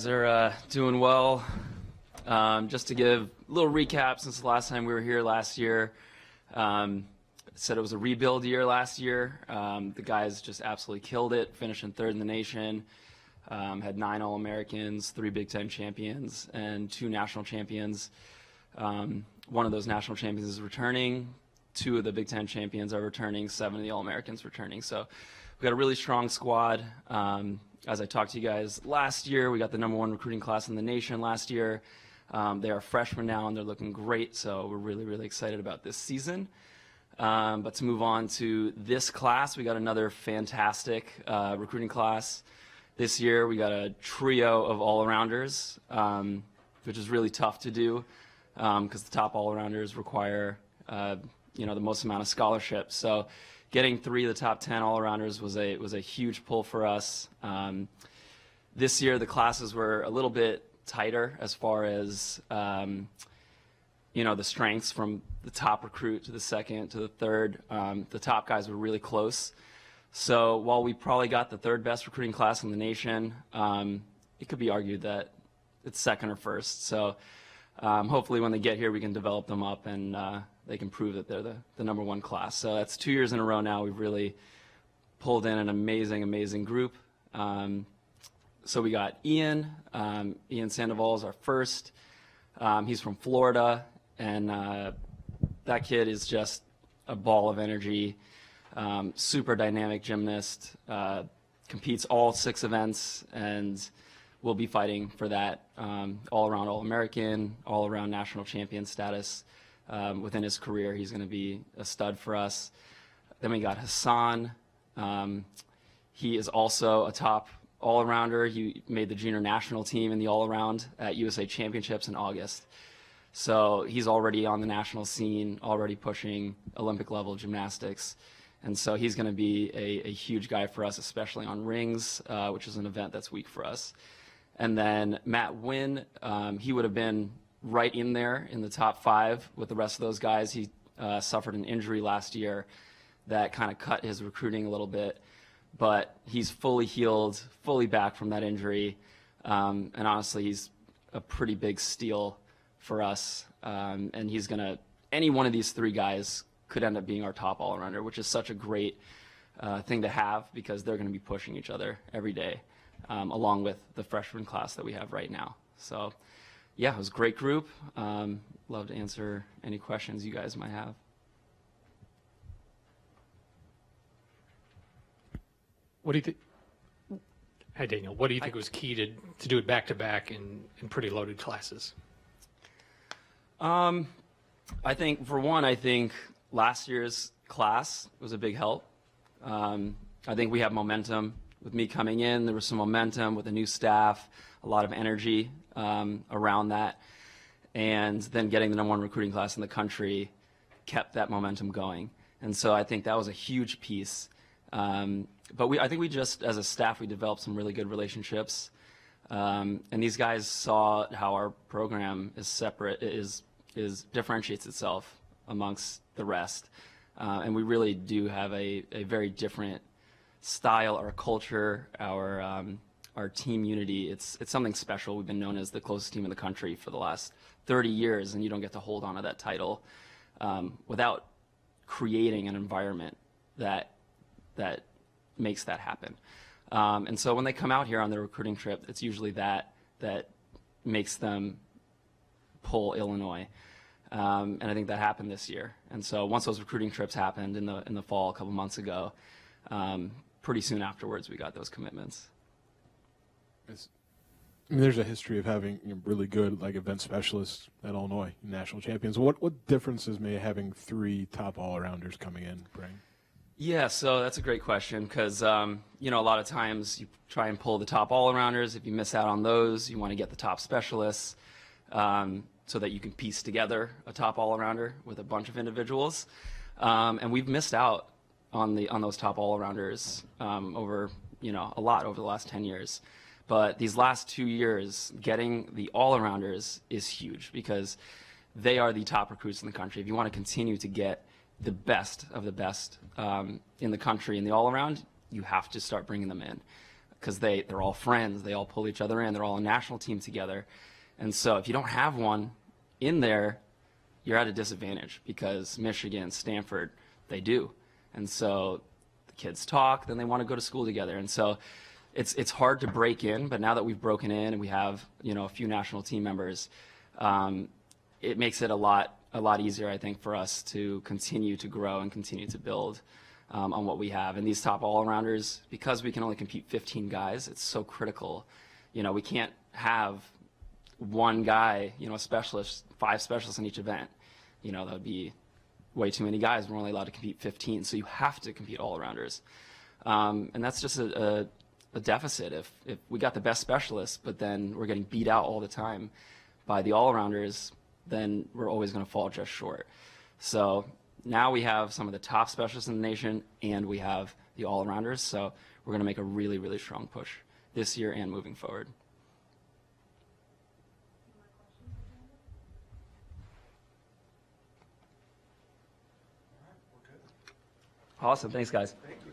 Are doing well. Just to give a little recap, since the last time we were here last year, said it was a rebuild year last year. The guys just absolutely killed it, finishing third in the nation. Had 9 All-Americans, 3 Big Ten champions, and 2 national champions. One of those national champions is returning. 2 of the Big Ten champions are returning. 7 of the All-Americans returning. So we got a really strong squad. As I talked to you guys last year, we got the #1 recruiting class in the nation last year. They are freshmen now, and they're looking great, so we're really, really excited about this season. But to move on to this class, we got another fantastic recruiting class. This year, we got a trio of all-arounders, which is really tough to do because the top all-arounders require the most amount of scholarships. So getting 3 of the top 10 all-arounders was a huge pull for us. This year, the classes were a little bit tighter as far as the strengths from the top recruit to the second to the third. The top guys were really close. So while we probably got the 3rd best recruiting class in the nation, it could be argued that it's second or first. So hopefully when they get here, we can develop them up and they can prove that they're the #1 class. So that's 2 years in a row now. We've really pulled in an amazing, amazing group. So we got Ian. Ian Sandoval is our first. He's from Florida, and that kid is just a ball of energy. Super dynamic gymnast. Competes all 6 events, and will be fighting for that all-around All-American, all-around national champion status. Within his career, he's going to be a stud for us. Then we got Hassan. He is also a top all-arounder. He made the junior national team in the all-around at USA Championships in August. So he's already on the national scene, already pushing Olympic-level gymnastics. And so he's going to be a huge guy for us, especially on rings, which is an event that's weak for us. And then Matt Wynn, he would have been right in there in the top 5 with the rest of those guys. He suffered an injury last year that kind of cut his recruiting a little bit, but he's fully healed, fully back from that injury, and honestly, he's a pretty big steal for us, and he's gonna, any one of these 3 guys could end up being our top all-arounder, which is such a great thing to have because they're gonna be pushing each other every day, along with the freshman class that we have right now. So yeah, it was a great group. Love to answer any questions you guys might have. What do you think? Hi, Daniel. What do you think was key to do it back-to-back in pretty loaded classes? I think, for one, last year's class was a big help. I think we have momentum. With me coming in, there was some momentum with the new staff, a lot of energy around that. And then getting the #1 recruiting class in the country kept that momentum going. And so I think that was a huge piece. But I think we just, as a staff, we developed some really good relationships. And these guys saw how our program is separate, differentiates itself amongst the rest. And we really do have a very different style, our culture, our team unity. It's something special. We've been known as the closest team in the country for the last 30 years, and you don't get to hold on to that title without creating an environment that makes that happen. And so when they come out here on their recruiting trip, it's usually that makes them pull Illinois. And I think that happened this year. And so once those recruiting trips happened in the fall a couple months ago, pretty soon afterwards we got those commitments. There's a history of having really good event specialists at Illinois, national champions. What differences may having 3 top all-arounders coming in bring? Yeah, so that's a great question because, a lot of times you try and pull the top all-arounders. If you miss out on those, you want to get the top specialists so that you can piece together a top all-arounder with a bunch of individuals. And we've missed out on those top all-arounders over, a lot over the last 10 years. But these last 2 years, getting the all-arounders is huge because they are the top recruits in the country. If you want to continue to get the best of the best in the country in the all-around, you have to start bringing them in. because they're all friends. They all pull each other in. They're all a national team together. And so if you don't have one in there, you're at a disadvantage because Michigan, Stanford, they do. And so the kids talk, then they want to go to school together. And so it's hard to break in, but now that we've broken in and we have, a few national team members, it makes it a lot easier, I think, for us to continue to grow and continue to build on what we have. And these top all-arounders, because we can only compete 15 guys, it's so critical. We can't have one guy, a specialist, 5 specialists in each event. That would be way too many guys. We're only allowed to compete 15, so you have to compete all-arounders. And that's just a deficit. If we got the best specialists, but then we're getting beat out all the time by the all-arounders, then we're always going to fall just short. So now we have some of the top specialists in the nation, and we have the all-arounders. So we're going to make a really, really strong push this year and moving forward. Awesome. Thanks, guys. Thank you.